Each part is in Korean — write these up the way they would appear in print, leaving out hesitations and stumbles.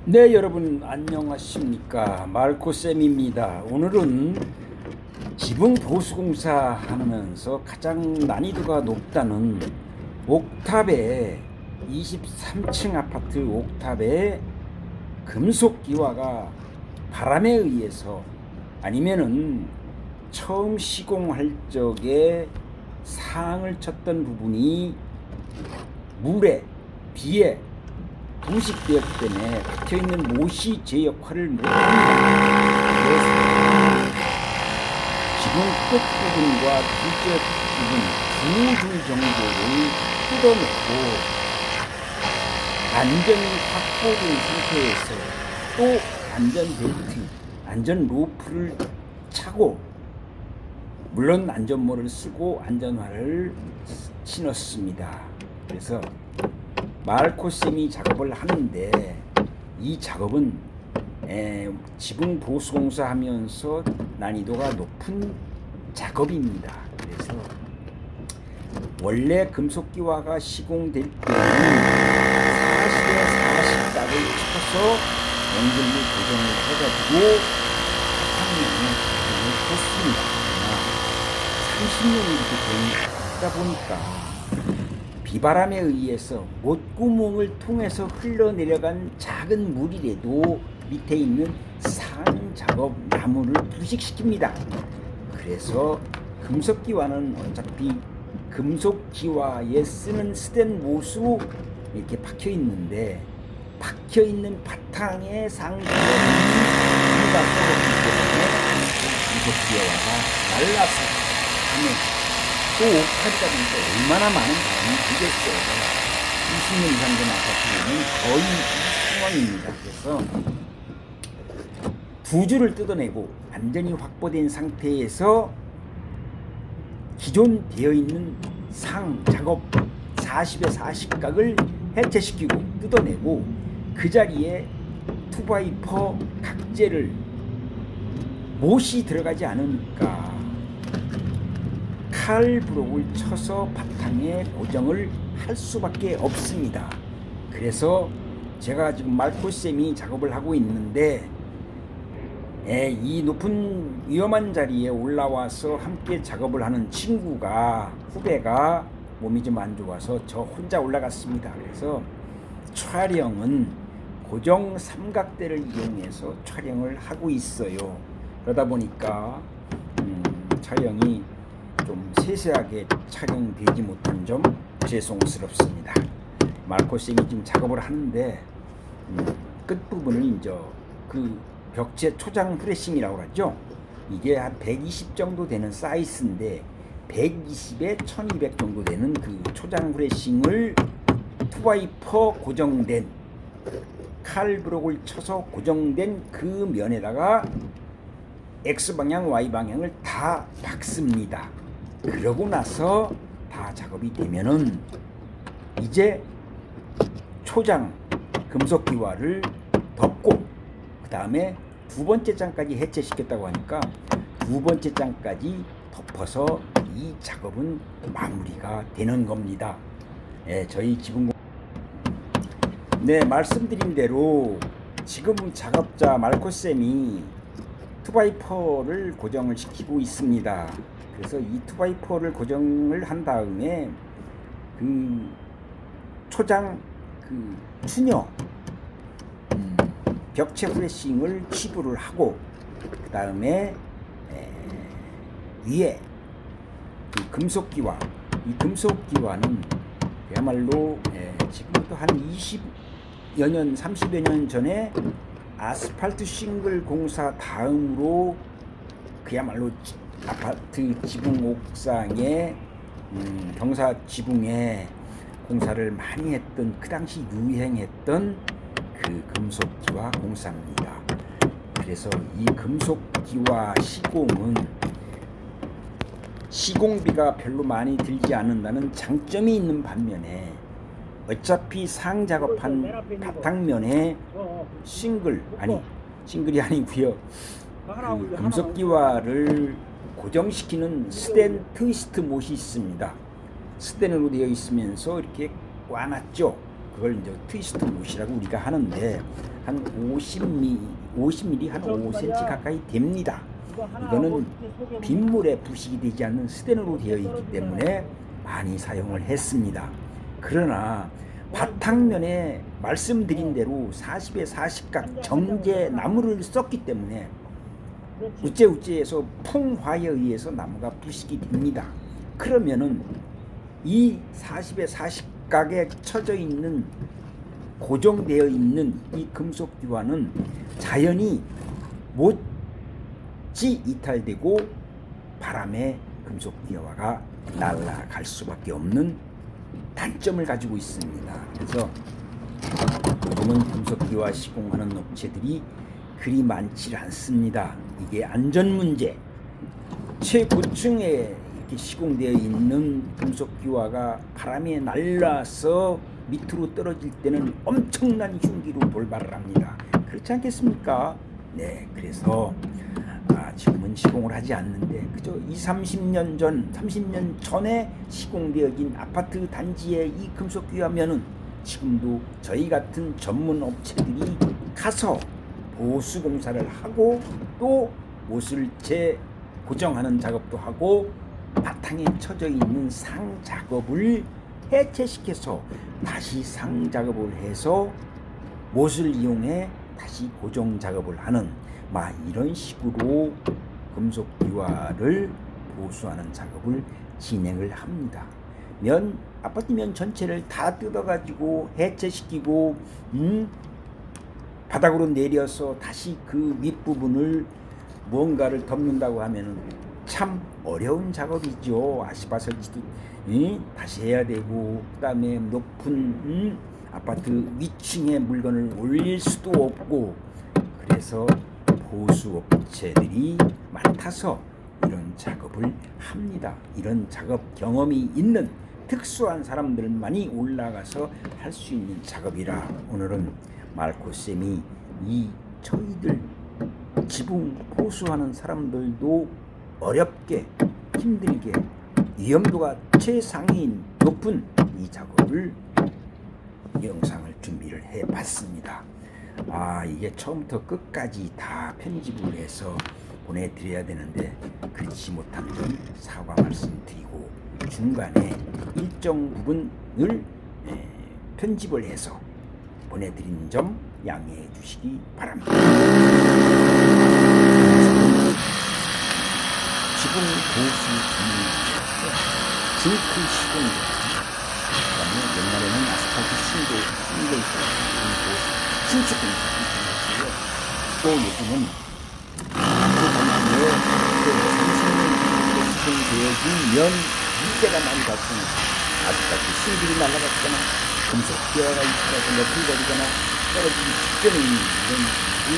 네, 여러분 안녕하십니까? 말코쌤입니다. 오늘은 지붕 보수공사 하면서 가장 난이도가 높다는 옥탑의 23층 아파트 옥탑의 금속 기와가 바람에 의해서 아니면은 처음 시공할 적에 상을 쳤던 부분이 물에 비에 부식되었기 때문에 박혀있는 못이 제 역할을 못합니다. 그래서 지붕 끝부분과 둘째 부분 두 줄 정도를 뜯어내고 안전이 확보된 상태에서 또 안전 벨트, 안전 로프를 차고 물론 안전모를 쓰고 안전화를 신었습니다. 그래서 말코쌤이 작업을 하는데 이 작업은 지붕 보수공사 하면서 난이도가 높은 작업입니다. 그래서 원래 금속기와가 시공될 때는 40에 40각을 쳐서 연결로 고정을 해가지고 바탕면에 고정을 했습니다. 30년이 이렇게 되다 보니까 비바람에 의해서 못구멍을 통해서 흘러내려간 작은 물이라도 밑에 있는 상작업 나무를 부식시킵니다. 그래서 금속기와는 어차피 금속기와에 쓰는 스텐 못으로 이렇게 박혀 있는데 박혀 있는 바탕에 상작업이 비가 쏟아지기 때문에 금속기와가 날라서 하면 또 옥탑이다 보니까 얼마나 많은 바람이 불겠어요. 20년 이상 된 아파트는 거의 이 상황입니다. 그래서 두 줄을 뜯어내고 완전히 확보된 상태에서 기존 되어 있는 상 작업 40에 40각을 해체시키고 뜯어내고 그 자리에 2x4 각재를 못이 들어가지 않으니까 칼브록을 쳐서 바탕에 고정을 할 수밖에 없습니다. 그래서 제가 지금 말코쌤이 작업을 하고 있는데 이 높은 위험한 자리에 올라와서 함께 작업을 하는 친구가 후배가 몸이 좀 안 좋아서 저 혼자 올라갔습니다. 그래서 촬영은 고정 삼각대를 이용해서 촬영을 하고 있어요. 그러다 보니까 촬영이 좀 세세하게 촬영되지 못한 점 죄송스럽습니다. 말코쌤이 지금 작업을 하는데 끝부분을 이제 그 벽체 초장 프레싱이라고 하죠. 이게 한 120 정도 되는 사이즈인데 120에 1200 정도 되는 그 초장 프레싱을 2x4 고정된 칼브록을 쳐서 고정된 그 면에다가 X방향, Y방향을 다 박습니다. 그러고 나서 다 작업이 되면은 이제 초장 금속기와를 덮고 그 다음에 두 번째 장까지 해체시켰다고 하니까 두 번째 장까지 덮어서 이 작업은 마무리가 되는 겁니다. 저희 지붕 말씀드린 대로 지금 작업자 말코쌤이 2x4를 고정을 시키고 있습니다. 그래서 이 2x4를 고정을 한 다음에 그 초장 그 추녀 벽체 프레싱을 치부를 하고 그 다음에 위에 이 금속기와 이 금속기와는 그야말로 지금부터 한 20여 년 30여 년 전에 아스팔트 싱글 공사 다음으로 그야말로 아파트 지붕 옥상에 경사 지붕에 공사를 많이 했던 그 당시 유행했던 그 금속기와 공사입니다. 그래서 이 금속기와 시공은 시공비가 별로 많이 들지 않는다는 장점이 있는 반면에 어차피 상 작업한 바탕면에 싱글이 아니고요. 그 금속기와를 고정시키는 스텐 트위스트 못이 있습니다. 스텐으로 되어 있으면서 이렇게 꽈놨죠. 그걸 이제 트위스트 못이라고 우리가 하는데 한 50mm 한 5cm 가까이 됩니다. 이거는 빗물에 부식이 되지 않는 스테인으로 되어 있기 때문에 많이 사용을 했습니다. 그러나 바탕면에 말씀드린 대로 40에 40각 정제 나무를 썼기 때문에 우째우째에서 풍화에 의해서 나무가 부식이 됩니다. 그러면은 이 40에 40각에 쳐져 있는 고정되어 있는 이 금속 기와는 자연히 못지 이탈되고 바람에 금속 기와가 날아갈 수밖에 없는 단점을 가지고 있습니다. 그래서 요즘은 금속 기와 시공하는 업체들이 그리 많지 않습니다. 이게 안전 문제, 최고층에 이렇게 시공되어 있는 금속 기와가 바람에 날라서 밑으로 떨어질 때는 엄청난 흉기로 돌발을 합니다. 그렇지 않겠습니까? 네, 그래서 지금은 시공을 하지 않는데 그저 30년 전, 30년 전에 시공되어진 아파트 단지의 이 금속 기와면은 지금도 저희 같은 전문 업체들이 가서 보수 공사를 하고 또 못을 재고정하는 작업도 하고 바탕에 쳐져 있는 상 작업을 해체시켜서 다시 상 작업을 해서 못을 이용해 다시 고정 작업을 하는 이런 식으로 금속 기와를 보수하는 작업을 진행을 합니다. 아파트 면 전체를 다 뜯어가지고 해체시키고 바닥으로 내려서 다시 그 윗부분을 뭔가를 덮는다고 하면은 참 어려운 작업이죠. 아시바설지도 다시 해야 되고 그다음에 높은 아파트 위층에 물건을 올릴 수도 없고 그래서 보수 업체들이 맡아서 이런 작업을 합니다. 이런 작업 경험이 있는 특수한 사람들만이 올라가서 할 수 있는 작업이라 오늘은 말코쌤이 이 저희들 지붕 보수하는 사람들도 어렵게 힘들게 위험도가 최상위인 높은 이 작업을 영상을 준비를 해봤습니다. 이게 처음부터 끝까지 다 편집을 해서 보내드려야 되는데 그렇지 못한 점 사과 말씀드리고 중간에 일정 부분을 편집을 해서 보내드린 점 양해해 주시기 바랍니다. 지붕 보수 징크 시공도 그다음에 옛날에는 아스팔트 신도 있었고 신축 공사도 있었고요. 또 요즘은 그 당시에 30년 시공되어진 면 문제가 많이 발생해서 아직까지 신들이 날아갔거나 금속 기와가 있어서 너클거리거나 떨어지기 직전에 있는 이런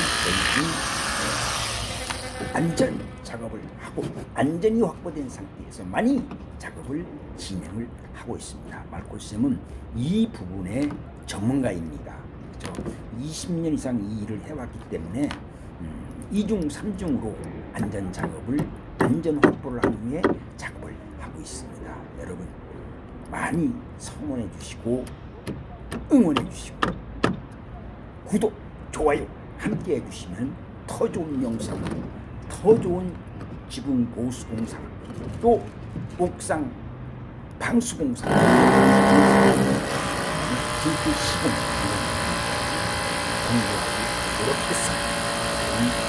안전 작업을 하고 안전이 확보된 상태에서 많이 작업을 진행을 하고 있습니다. 말코쌤은 이 부분의 전문가입니다. 그렇죠? 20년 이상 이 일을 해왔기 때문에 2중 3중으로 안전 작업을 안전 확보를 한 후에 작업을 하고 있습니다. 여러분 많이 성원해 주시고 응원해 주시고 구독, 좋아요 함께 해주시면 더 좋은 영상, 더 좋은 지붕 보수 공사, 또 옥상 방수 공사, 징크 시공 공부하기 어렵겠습니다.